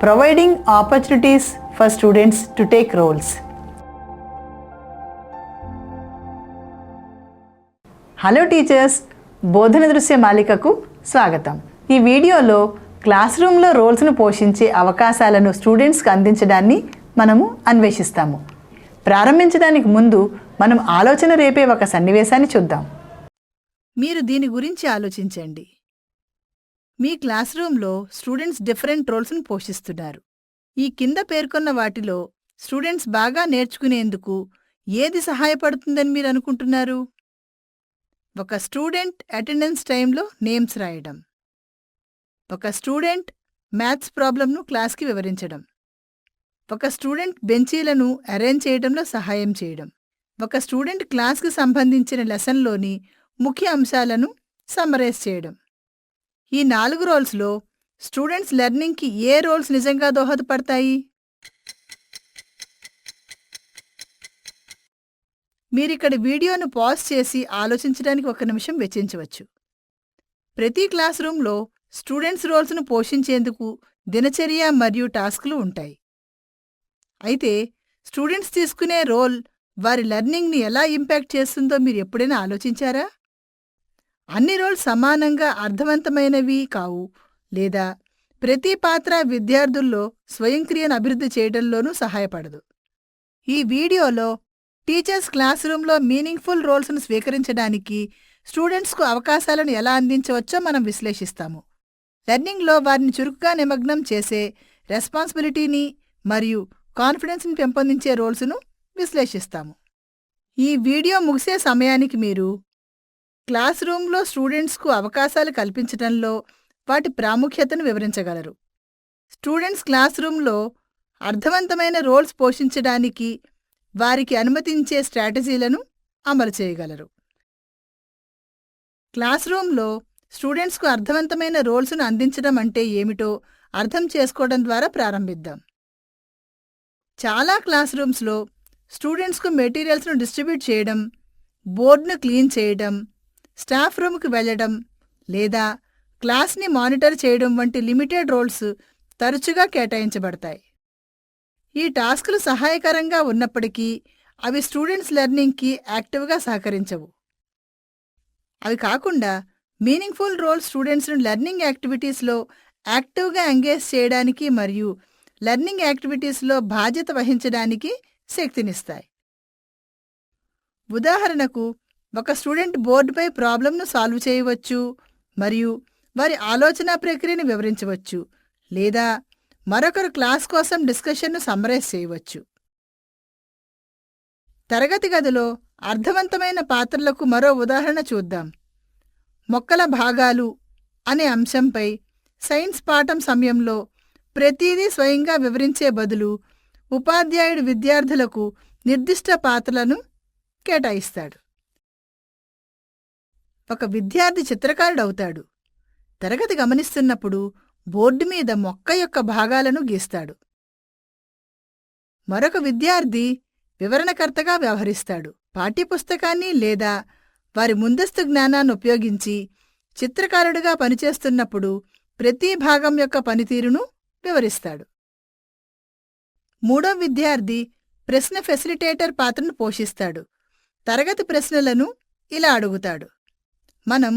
providing opportunities for students to take roles. Hello teachers, బోధన దృశ్య మాలికకు స్వాగతం. ఈ వీడియోలో క్లాస్ రూమ్లో రోల్స్ను పోషించే అవకాశాలను స్టూడెంట్స్కి అందించడాన్ని మనము అన్వేషిస్తాము. ప్రారంభించడానికి ముందు మనం ఆలోచన రేపే ఒక సన్నివేశాన్ని చూద్దాం. మీరు దీని గురించి ఆలోచించండి. మీ క్లాస్ రూమ్లో స్టూడెంట్స్ డిఫరెంట్ రోల్స్ను పోషిస్తున్నారు. ఈ కింద పేర్కొన్న వాటిలో స్టూడెంట్స్ బాగా నేర్చుకునేందుకు ఏది సహాయపడుతుందని మీరు అనుకుంటున్నారు? ఒక స్టూడెంట్ అటెండెన్స్ టైంలో నేమ్స్ రాయడం, ఒక స్టూడెంట్ మ్యాథ్స్ ప్రాబ్లంను క్లాస్కి వివరించడం, ఒక స్టూడెంట్ బెంచీలను అరేంజ్ చేయడంలో సహాయం చేయడం, ఒక స్టూడెంట్ క్లాస్కి సంబంధించిన లెసన్లోని ముఖ్య అంశాలను సమ్మరైజ్ చేయడం. ఈ 4 రోల్స్లో స్టూడెంట్స్ లెర్నింగ్కి ఏ రోల్స్ నిజంగా దోహదపడతాయి? మీరిక్కడ వీడియోను పాజ్ చేసి ఆలోచించడానికి 1 నిమిషం వెచ్చించవచ్చు. ప్రతి క్లాస్ రూమ్లో స్టూడెంట్స్ రోల్స్ను పోషించేందుకు దినచర్య మరియు టాస్క్లు ఉంటాయి. అయితే స్టూడెంట్స్ తీసుకునే రోల్ వారి లెర్నింగ్ని ఎలా ఇంపాక్ట్ చేస్తుందో మీరు ఎప్పుడైనా ఆలోచించారా? అన్ని రోల్స్ సమానంగా అర్థవంతమైనవి కావు, లేదా ప్రతి పాత్ర విద్యార్థుల్లో స్వయంక్రియను అభివృద్ధి చేయడంలోనూ సహాయపడదు. ఈ వీడియోలో టీచర్స్ క్లాస్ రూమ్లో మీనింగ్ఫుల్ రోల్స్ను స్వీకరించడానికి స్టూడెంట్స్కు అవకాశాలను ఎలా అందించవచ్చో మనం విశ్లేషిస్తాము. లెర్నింగ్లో వారిని చురుకుగా నిమగ్నం చేసే రెస్పాన్సిబిలిటీని మరియు కాన్ఫిడెన్స్ని పెంపొందించే రోల్స్ను విశ్లేషిస్తాము. ఈ వీడియో ముగిసే సమయానికి మీరు క్లాస్ రూమ్లో స్టూడెంట్స్కు అవకాశాలు కల్పించడంలో వాటి ప్రాముఖ్యతను వివరించగలరు. స్టూడెంట్స్ క్లాస్ రూమ్లో అర్థవంతమైన రోల్స్ పోషించడానికి వారికి అనుమతించే స్ట్రాటజీలను అమలు చేయగలరు. క్లాస్ రూమ్లో స్టూడెంట్స్కు అర్థవంతమైన రోల్స్ను అందించడం అంటే ఏమిటో అర్థం చేసుకోవడం ద్వారా ప్రారంభిద్దాం. చాలా క్లాస్ రూమ్స్లో స్టూడెంట్స్కు మెటీరియల్స్ను డిస్ట్రిబ్యూట్ చేయడం, బోర్డును క్లీన్ చేయడం, స్టాఫ్ రూమ్కి వెళ్లడం లేదా క్లాస్ని మానిటర్ చేయడం వంటి లిమిటెడ్ రోల్స్ తరచుగా కేటాయించబడతాయి. ఈ టాస్కులు సహాయకరంగా ఉన్నప్పటికీ అవి స్టూడెంట్స్ లెర్నింగ్కి యాక్టివ్గా సహకరించవు. అవి కాకుండా మీనింగ్ఫుల్ రోల్స్ స్టూడెంట్స్ను లెర్నింగ్ యాక్టివిటీస్లో యాక్టివ్గా ఎంగేజ్ చేయడానికి మరియు లెర్నింగ్ యాక్టివిటీస్లో బాధ్యత వహించడానికి శక్తినిస్తాయి. ఉదాహరణకు, ఒక స్టూడెంట్ బోర్డుపై ప్రాబ్లంను సాల్వ్ చేయవచ్చు మరియు వారి ఆలోచనా ప్రక్రియను వివరించవచ్చు, లేదా మరొకరు క్లాస్ కోసం డిస్కషన్ను సమ్మరైజ్ చేయవచ్చు. తరగతి గదిలో అర్థవంతమైన పాత్రలకు మరో ఉదాహరణ చూద్దాం. మొక్కల భాగాలు అనే అంశంపై సైన్స్ పాఠం సమయంలో ప్రతిదీ స్వయంగా వివరించే బదులు ఉపాధ్యాయుడు విద్యార్థులకు నిర్దిష్ట పాత్రలను కేటాయిస్తాడు. ఒక విద్యార్థి చిత్రకారుడవుతాడు. తరగతి గమనిస్తున్నప్పుడు బోర్డు మీద మొక్క యొక్క భాగాలను గీస్తాడు. మరొక విద్యార్థి వివరణకర్తగా వ్యవహరిస్తాడు. పాఠ్యపుస్తకాన్ని లేదా వారి ముందస్తు జ్ఞానాన్ని ఉపయోగించి చిత్రకారుడిగా పనిచేస్తున్నప్పుడు ప్రతి భాగం యొక్క పనితీరును వివరిస్తాడు. మూడో విద్యార్థి ప్రశ్న ఫెసిలిటేటర్ పాత్రను పోషిస్తాడు. తరగతి ప్రశ్నలను ఇలా అడుగుతాడు: మనం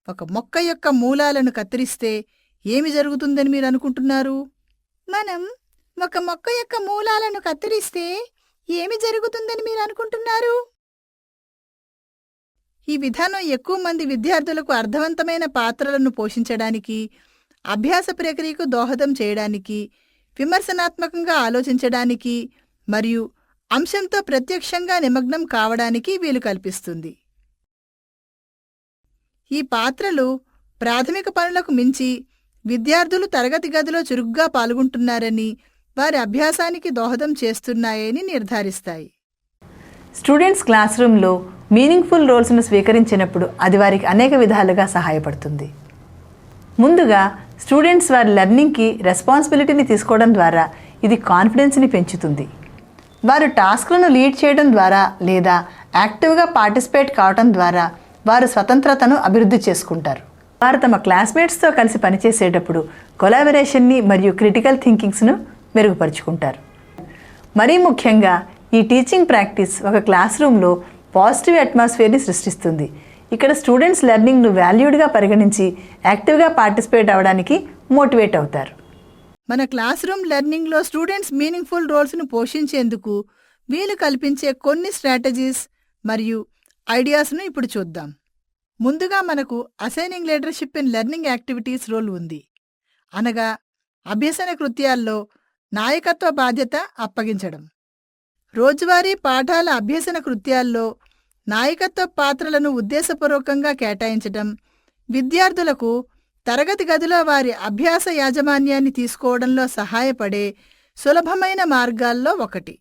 ఒక మొక్క యొక్క మూలాలను కత్తిరిస్తే ఏమి జరుగుతుందని మీరు అనుకుంటున్నారు? మనం ఒక మొక్క యొక్క మూలాలను కత్తిరిస్తే ఏమి జరుగుతుందని మీరు అనుకుంటున్నారు? ఈ విధానం ఎక్కువ మంది విద్యార్థులకు అర్థవంతమైన పాత్రలను పోషించడానికి, అభ్యాస ప్రక్రియకు దోహదం చేయడానికి, విమర్శనాత్మకంగా ఆలోచించడానికి మరియు అంశంతో ప్రత్యక్షంగా నిమగ్నం కావడానికి వీలు కల్పిస్తుంది. ఈ పాత్రలు ప్రాథమిక పనులకు మించి విద్యార్థులు తరగతి గదిలో చురుగ్గా పాల్గొంటున్నారని, వారి అభ్యాసానికి దోహదం చేస్తున్నాయని నిర్ధారిస్తాయి. స్టూడెంట్స్ క్లాస్ రూమ్లో మీనింగ్ఫుల్ రోల్స్ను స్వీకరించినప్పుడు అది వారికి అనేక విధాలుగా సహాయపడుతుంది. ముందుగా స్టూడెంట్స్ వారి లెర్నింగ్కి రెస్పాన్సిబిలిటీని తీసుకోవడం ద్వారా ఇది కాన్ఫిడెన్స్ని పెంచుతుంది. వారు టాస్క్లను లీడ్ చేయడం ద్వారా లేదా యాక్టివ్గా పార్టిసిపేట్ కావడం ద్వారా వారు స్వతంత్రతను అభివృద్ధి చేసుకుంటారు. వారు తమ క్లాస్మేట్స్తో కలిసి పనిచేసేటప్పుడు కొలాబరేషన్ని మరియు క్రిటికల్ థింకింగ్స్ను మెరుగుపరుచుకుంటారు. మరీ ముఖ్యంగా ఈ టీచింగ్ ప్రాక్టీస్ ఒక క్లాస్ రూమ్లో పాజిటివ్ అట్మాస్ఫియర్ని సృష్టిస్తుంది. ఇక్కడ స్టూడెంట్స్ లెర్నింగ్ను వాల్యూడ్గా పరిగణించి యాక్టివ్గా పార్టిసిపేట్ అవ్వడానికి మోటివేట్ అవుతారు. మన క్లాస్ రూమ్ లెర్నింగ్లో స్టూడెంట్స్ మీనింగ్ఫుల్ రోల్స్ను పోషించేందుకు వీలు కల్పించే కొన్ని స్ట్రాటజీస్ మరియు ఐడియాస్ను ఇప్పుడు చూద్దాం. ముందుగా మనకు assigning leadership in learning activities role ఉంది. అనగా అభ్యసన కృత్యాల్లో నాయకత్వ బాధ్యత అప్పగించడం. రోజువారీ పాఠాల అభ్యసన కృత్యాల్లో నాయకత్వ పాత్రలను ఉద్దేశపూర్వకంగా కేటాయించడం విద్యార్థులకు తరగతి గదిలో వారి అభ్యాస యాజమాన్యాన్ని తీసుకోవడంలో సహాయపడే సులభమైన మార్గాల్లో ఒకటి.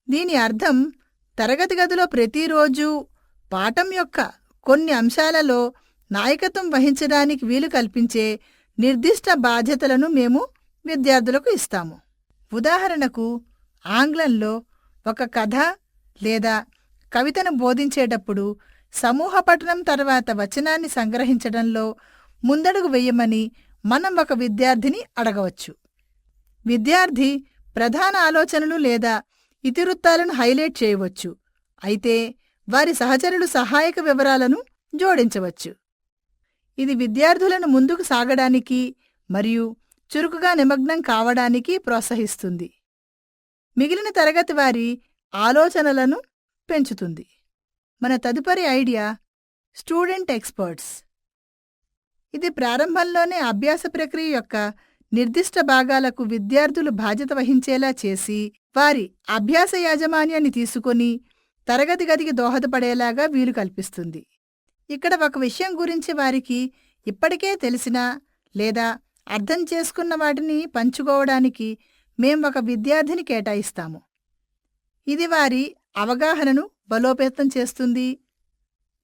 దీని అర్థం తరగతి గదిలో ప్రతిరోజు పాఠం యొక్క కొన్ని అంశాలలో నాయకత్వం వహించడానికి వీలు కల్పించే నిర్దిష్ట బాధ్యతలను మేము విద్యార్థులకు ఇస్తాము. ఉదాహరణకు ఆంగ్లంలో ఒక కథ లేదా కవితను బోధించేటప్పుడు సమూహ పఠనం తర్వాత వచనాన్ని సంగ్రహించడంలో ముందడుగు వేయమని మనం ఒక విద్యార్థిని అడగవచ్చు. విద్యార్థి ప్రధాన ఆలోచనలు లేదా ఇతివృత్తాలను హైలైట్ చేయవచ్చు. అయితే వారి సహచరులు సహాయక వివరాలను జోడించవచ్చు. ఇది విద్యార్థులను ముందుకు సాగడానికి మరియు చురుకుగా నిమగ్నం కావడానికి ప్రోత్సహిస్తుంది. మిగిలిన తరగతి వారి ఆలోచనలను పెంచుతుంది. మన తదుపరి ఐడియా స్టూడెంట్ ఎక్స్పర్ట్స్. ఇది ప్రారంభంలోనే అభ్యాస ప్రక్రియ యొక్క నిర్దిష్ట భాగాలకు విద్యార్థులు బాధ్యత వహించేలా చేసి వారి అభ్యాస యాజమాన్యాన్ని తీసుకొని తరగతి గదికి దోహదపడేలాగా వీలు కల్పిస్తుంది. ఇక్కడ ఒక విషయం గురించి వారికి ఇప్పటికే తెలిసిన లేదా అర్థం చేసుకున్న వాటిని పంచుకోవడానికి మేం ఒక విద్యార్థిని కేటాయిస్తాము. ఇది వారి అవగాహనను బలోపేతం చేస్తుంది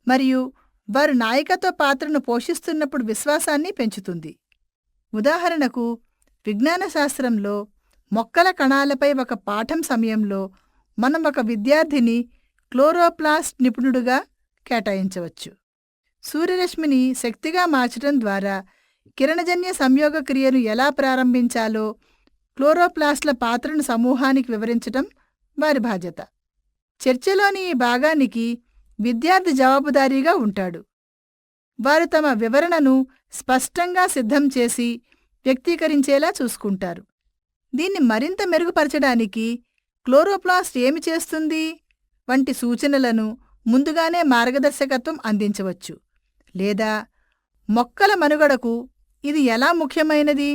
మరియు వారు నాయకత్వ పాత్రను పోషిస్తున్నప్పుడు విశ్వాసాన్ని పెంచుతుంది. ఉదాహరణకు విజ్ఞాన శాస్త్రంలో మొక్కల కణాలపై ఒక పాఠం సమయంలో మనం ఒక విద్యార్థిని క్లోరోప్లాస్ట్ నిపుణుడుగా కేటాయించవచ్చు. సూర్యరశ్మిని శక్తిగా మార్చడం ద్వారా కిరణజన్య సంయోగ క్రియను ఎలా ప్రారంభించాలో క్లోరోప్లాస్ట్ల పాత్రను సమూహానికి వివరించడం వారి బాధ్యత. చర్చలోని ఈ భాగానికి విద్యార్థి జవాబుదారీగా ఉంటాడు. వారు తమ వివరణను స్పష్టంగా సిద్ధం చేసి వ్యక్తీకరించేలా చూసుకుంటారు. దీన్ని మరింత మెరుగుపరచడానికి క్లోరోప్లాస్ట్ ఏమి చేస్తుంది వంటి సూచనలను ముందుగానే మార్గదర్శకత్వం అందించవచ్చు. లేదా మొక్కల మనుగడకు ఇది ఎలా ముఖ్యమైనది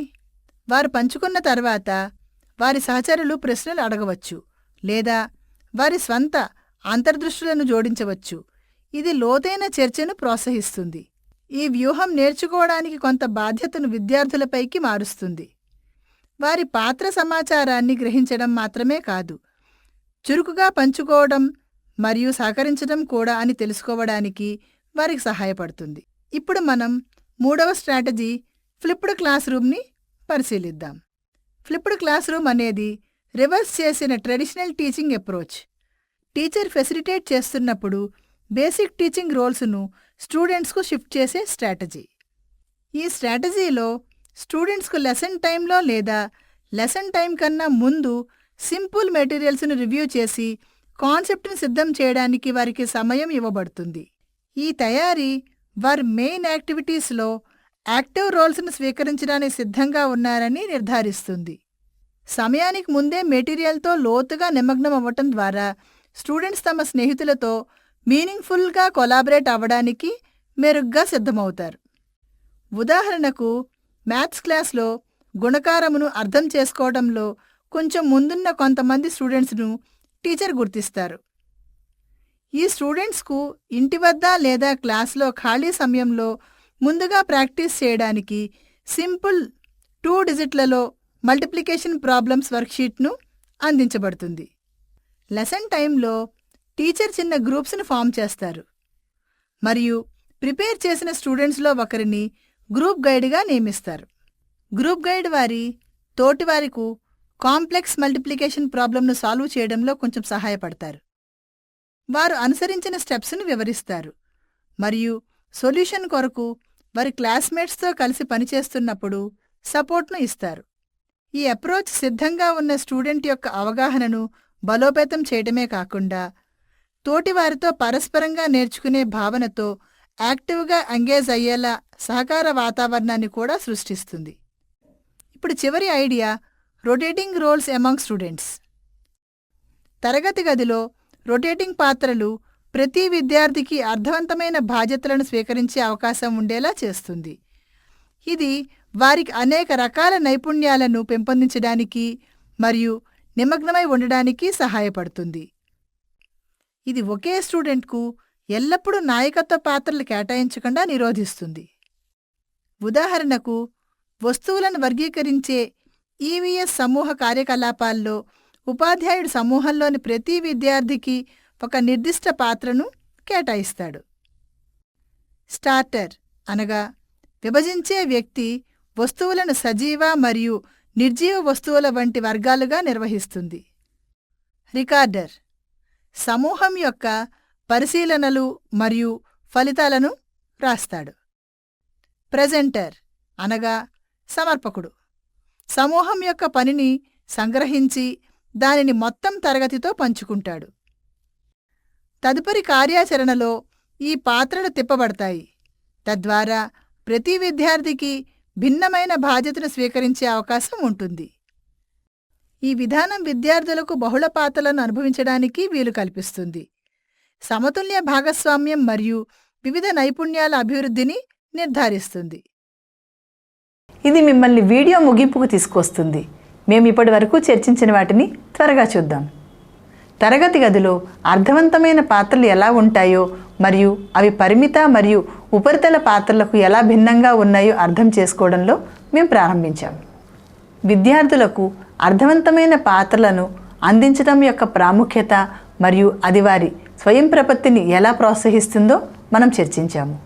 వారు పంచుకున్న తర్వాత వారి సహచరులు ప్రశ్నలు అడగవచ్చు లేదా వారి స్వంత అంతర్దృష్టులను జోడించవచ్చు. ఇది లోతైన చర్చను ప్రోత్సహిస్తుంది. ఈ వ్యూహం నేర్చుకోవడానికి కొంత బాధ్యతను విద్యార్థులపైకి మారుస్తుంది. వారి పాత్ర సమాచారాన్ని గ్రహించడం మాత్రమే కాదు, చురుకుగా పంచుకోవడం మరియు సహకరించడం కూడా అని తెలుసుకోవడానికి వారికి సహాయపడుతుంది. ఇప్పుడు మనం మూడవ స్ట్రాటజీ ఫ్లిప్డ్ క్లాస్ రూమ్ని పరిశీలిద్దాం. ఫ్లిప్డ్ క్లాస్ రూమ్ అనేది రివర్స్ చేసిన traditional teaching approach. Teacher facilitate చేస్తున్నప్పుడు బేసిక్ టీచింగ్ రోల్స్ను స్టూడెంట్స్కు షిఫ్ట్ చేసే స్ట్రాటజీ. ఈ స్ట్రాటజీలో స్టూడెంట్స్కు లెసన్ టైంలో లేదా లెసన్ టైం కన్నా ముందు సింపుల్ మెటీరియల్స్ను రివ్యూ చేసి కాన్సెప్ట్ని సిద్ధం చేయడానికి వారికి సమయం ఇవ్వబడుతుంది. ఈ తయారీ వారి మెయిన్ యాక్టివిటీస్లో యాక్టివ్ రోల్స్ను స్వీకరించడానికి సిద్ధంగా ఉన్నారని నిర్ధారిస్తుంది. సమయానికి ముందే మెటీరియల్తో లోతుగా నిమగ్నం అవ్వటం ద్వారా స్టూడెంట్స్ తమ స్నేహితులతో మీనింగ్ఫుల్గా కొలాబరేట్ అవ్వడానికి మెరుగ్గా సిద్ధమవుతారు. ఉదాహరణకు మ్యాథ్స్ క్లాస్లో గుణకారమును అర్థం చేసుకోవడంలో కొంచెం ముందున్న కొంతమంది స్టూడెంట్స్ను టీచర్ గుర్తిస్తారు. ఈ స్టూడెంట్స్కు ఇంటి వద్ద లేదా క్లాస్లో ఖాళీ సమయంలో ముందుగా ప్రాక్టీస్ చేయడానికి సింపుల్ 2 డిజిట్లలో మల్టిప్లికేషన్ ప్రాబ్లమ్స్ వర్క్షీట్ను అందించబడుతుంది. లెసన్ టైంలో టీచర్ చిన్న గ్రూప్స్ను ఫామ్ చేస్తారు మరియు ప్రిపేర్ చేసిన స్టూడెంట్స్లో ఒకరిని గ్రూప్ గైడ్గా నియమిస్తారు. గ్రూప్ గైడ్ వారి తోటివారికి కాంప్లెక్స్ మల్టిప్లికేషన్ ప్రాబ్లంను సాల్వ్ చేయడంలో కొంచెం సహాయపడతారు. వారు అనుసరించిన స్టెప్స్ను వివరిస్తారు మరియు సొల్యూషన్ కొరకు వారి క్లాస్మేట్స్తో కలిసి పనిచేస్తున్నప్పుడు సపోర్ట్ను ఇస్తారు. ఈ అప్రోచ్ సిద్ధంగా ఉన్న స్టూడెంట్ యొక్క అవగాహనను బలోపేతం చేయడమే కాకుండా తోటివారితో పరస్పరంగా నేర్చుకునే భావనతో యాక్టివ్గా ఎంగేజ్ అయ్యేలా సహకార వాతావరణాన్ని కూడా సృష్టిస్తుంది. ఇప్పుడు చివరి idea, rotating roles among students. తరగతి గదిలో రొటేటింగ్ పాత్రలు ప్రతి విద్యార్థికి అర్థవంతమైన బాధ్యతలను స్వీకరించే అవకాశం ఉండేలా చేస్తుంది. ఇది వారికి అనేక రకాల నైపుణ్యాలను పెంపొందించడానికి మరియు నిమగ్నమై ఉండడానికి సహాయపడుతుంది. ఇది ఒకే స్టూడెంట్కు ఎల్లప్పుడూ నాయకత్వ పాత్రలు కేటాయించకుండా నిరోధిస్తుంది. ఉదాహరణకు, వస్తువులను వర్గీకరించే ఈవీఎస్ సమూహ కార్యకలాపాల్లో ఉపాధ్యాయుడు సమూహంలోని ప్రతి విద్యార్థికి ఒక నిర్దిష్ట పాత్రను కేటాయిస్తాడు. స్టార్టర్ అనగా విభజించే వ్యక్తి వస్తువులను సజీవ మరియు నిర్జీవ వస్తువుల వంటి వర్గాలుగా నిర్వహిస్తుంది. రికార్డర్ సమూహం యొక్క పరిశీలనలు మరియు ఫలితాలను రాస్తాడు. ప్రెజెంటర్ అనగా సమర్పకుడు సమూహం యొక్క పనిని సంగ్రహించి దానిని మొత్తం తరగతితో పంచుకుంటాడు. తదుపరి కార్యాచరణలో ఈ పాత్రలు తిప్పబడతాయి. తద్వారా ప్రతి విద్యార్థికి భిన్నమైన బాధ్యతను స్వీకరించే అవకాశం ఉంటుంది. ఈ విధానం విద్యార్థులకు బహుళ పాత్రలను అనుభవించడానికి వీలు కల్పిస్తుంది. సమతుల్య భాగస్వామ్యం మరియు వివిధ నైపుణ్యాల అభివృద్ధిని నిర్ధారిస్తుంది. ఇది మిమ్మల్ని వీడియో ముగింపుకు తీసుకొస్తుంది. మేము ఇప్పటి వరకు చర్చించిన వాటిని త్వరగా చూద్దాం. తరగతి గదిలో అర్థవంతమైన పాత్రలు ఎలా ఉంటాయో మరియు అవి పరిమిత మరియు ఉపరితల పాత్రలకు ఎలా భిన్నంగా ఉన్నాయో అర్థం చేసుకోవడంలో మేము ప్రారంభించాము. విద్యార్థులకు అర్థవంతమైన పాత్రలను అందించడం యొక్క ప్రాముఖ్యత మరియు అది వారి స్వయం ప్రపత్తిని ఎలా ప్రోత్సహిస్తుందో మనం చర్చించాము.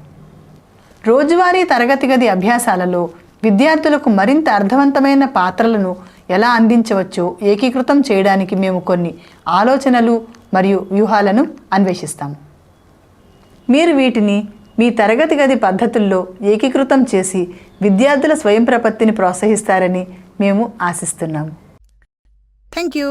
రోజువారీ తరగతి గది అభ్యాసాలలో విద్యార్థులకు మరింత అర్థవంతమైన పాత్రలను ఎలా అందించవచ్చో ఏకీకృతం చేయడానికి మేము కొన్ని ఆలోచనలు మరియు వ్యూహాలను అన్వేషిస్తాము. మీరు వీటిని మీ తరగతి గది పద్ధతుల్లో ఏకీకృతం చేసి విద్యార్థుల స్వయం ప్రపత్తిని ప్రోత్సహిస్తారని మేము ఆశిస్తున్నాము. Thank you.